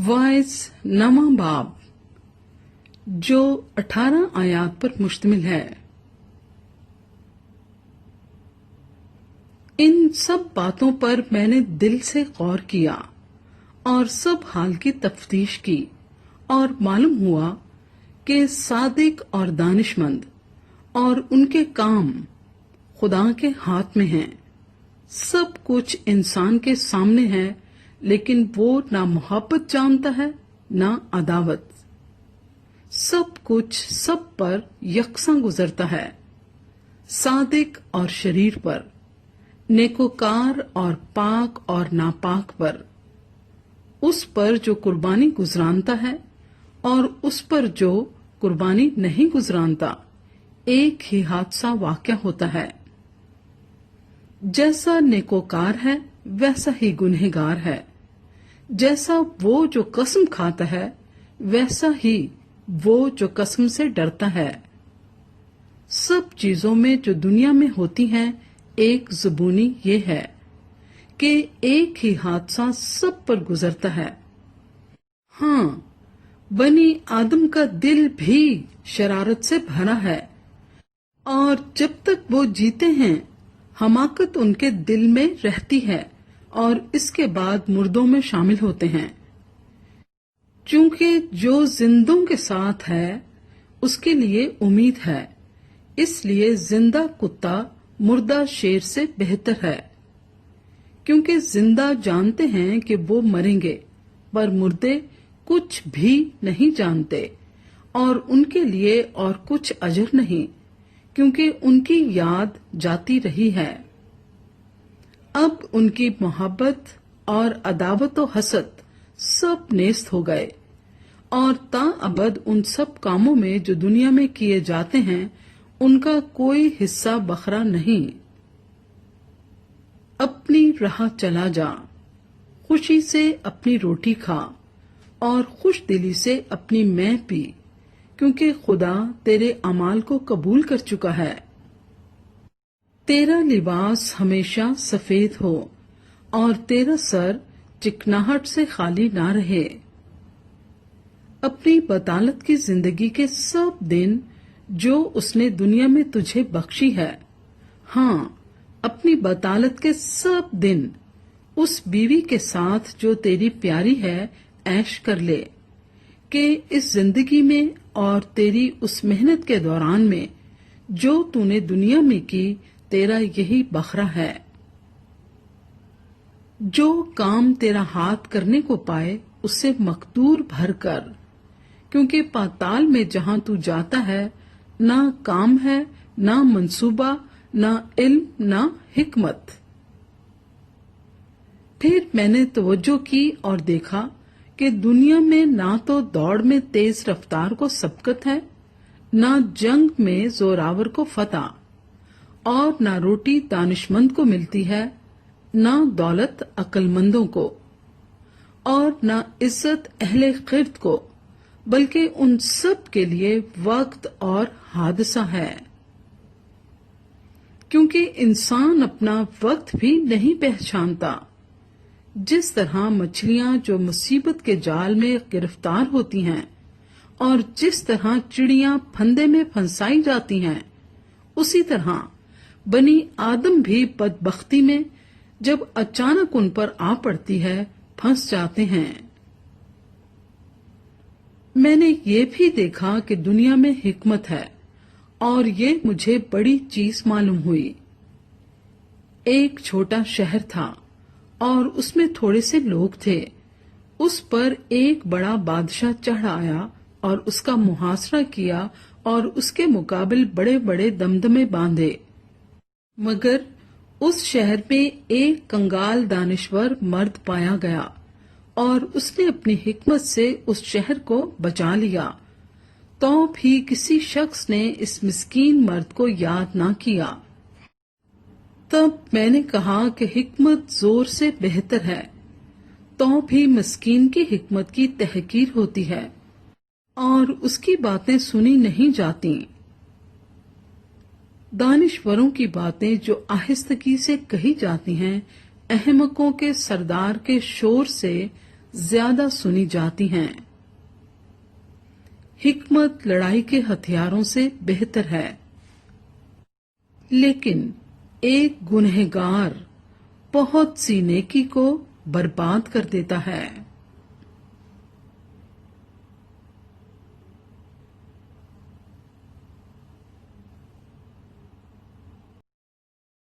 Vice नमा बाब जो 18 आयात पर मुश्तमिल है। इन सब बातों पर मैंने दिल से गौर किया और सब हाल की तफ्तीश की और मालूम हुआ कि सादिक और दानिशमंद और उनके काम खुदा के हाथ में हैं। सब कुछ इंसान के सामने है, लेकिन वो ना मोहब्बत जानता है ना अदावत। सब कुछ सब पर यकसा गुजरता है, सादिक और शरीर पर, नेकोकार और पाक और नापाक पर, उस पर जो कुर्बानी गुजरानता है और उस पर जो कुर्बानी नहीं गुजरानता। एक ही हादसा वाक़या होता है। जैसा नेकोकार है वैसा ही गुनहगार है। जैसा वो जो कसम खाता है वैसा ही वो जो कसम से डरता है। सब चीजों में जो दुनिया में होती हैं, एक ज़ुबानी ये है कि एक ही हादसा सब पर गुजरता है। हाँ, बनी आदम का दिल भी शरारत से भरा है और जब तक वो जीते हैं हमाकत उनके दिल में रहती है और इसके बाद मुर्दों में शामिल होते हैं। चूंकि जो जिंदों के साथ है उसके लिए उम्मीद है, इसलिए जिंदा कुत्ता मुर्दा शेर से बेहतर है। क्योंकि जिंदा जानते हैं कि वो मरेंगे, पर मुर्दे कुछ भी नहीं जानते और उनके लिए और कुछ अजर नहीं, क्योंकि उनकी याद जाती रही है। अब उनकी मोहब्बत और अदावत व हसद सब नेस्त हो गए और ताअबद उन सब कामों में जो दुनिया में किए जाते हैं उनका कोई हिस्सा बखरा नहीं। अपनी राह चला जा, खुशी से अपनी रोटी खा और खुश दिली से अपनी मैं पी, क्योंकि खुदा तेरे अमाल को कबूल कर चुका है। तेरा लिबास हमेशा सफेद हो और तेरा सर चिकनाहट से खाली ना रहे। अपनी बतालत की जिंदगी के सब दिन जो उसने दुनिया में तुझे बख्शी है, हाँ, अपनी बतालत के सब दिन उस बीवी के साथ जो तेरी प्यारी है ऐश कर ले, कि इस जिंदगी में और तेरी उस मेहनत के दौरान में जो तूने दुनिया में की, तेरा यही बखरा है। जो काम तेरा हाथ करने को पाए उससे मकदूर भर कर, क्योंकि पाताल में जहां तू जाता है ना काम है, ना मंसूबा, ना इल्म, ना हिकमत। फिर मैंने तवज्जो की और देखा कि दुनिया में ना तो दौड़ में तेज रफ्तार को सबकत है, ना जंग में जोरावर को फतह, और ना रोटी दानिशमंद को मिलती है, ना दौलत अक्लमंदों को, और ना इज्जत अहले खिर्द को, बल्कि उन सब के लिए वक्त और हादसा है। क्योंकि इंसान अपना वक्त भी नहीं पहचानता। जिस तरह मछलियां जो मुसीबत के जाल में गिरफ्तार होती हैं और जिस तरह चिड़ियां फंदे में फंसाई जाती हैं, उसी तरह बनी आदम भी बदबख्ती में जब अचानक उन पर आ पड़ती है फंस जाते हैं। मैंने ये भी देखा कि दुनिया में हिकमत है और ये मुझे बड़ी चीज मालूम हुई। एक छोटा शहर था और उसमें थोड़े से लोग थे। उस पर एक बड़ा बादशाह चढ़ आया और उसका मुहासरा किया और उसके मुकाबिल बड़े बड़े दमदमे बांधे। मगर उस शहर में एक कंगाल दानिश्वर मर्द पाया गया और उसने अपनी हिकमत से उस शहर को बचा लिया। तो भी किसी शख्स ने इस मिस्कीन मर्द को याद ना किया। तब मैंने कहा कि हिकमत जोर से बेहतर है, तो भी मिस्कीन की हिकमत की तहकीर होती है और उसकी बातें सुनी नहीं जाती। दानिश्वरों की बातें जो आहिस्तगी से कही जाती हैं, अहमकों के सरदार के शोर से ज्यादा सुनी जाती हैं। हिकमत लड़ाई के हथियारों से बेहतर है, लेकिन एक गुनहगार बहुत सी नेकी को बर्बाद कर देता है।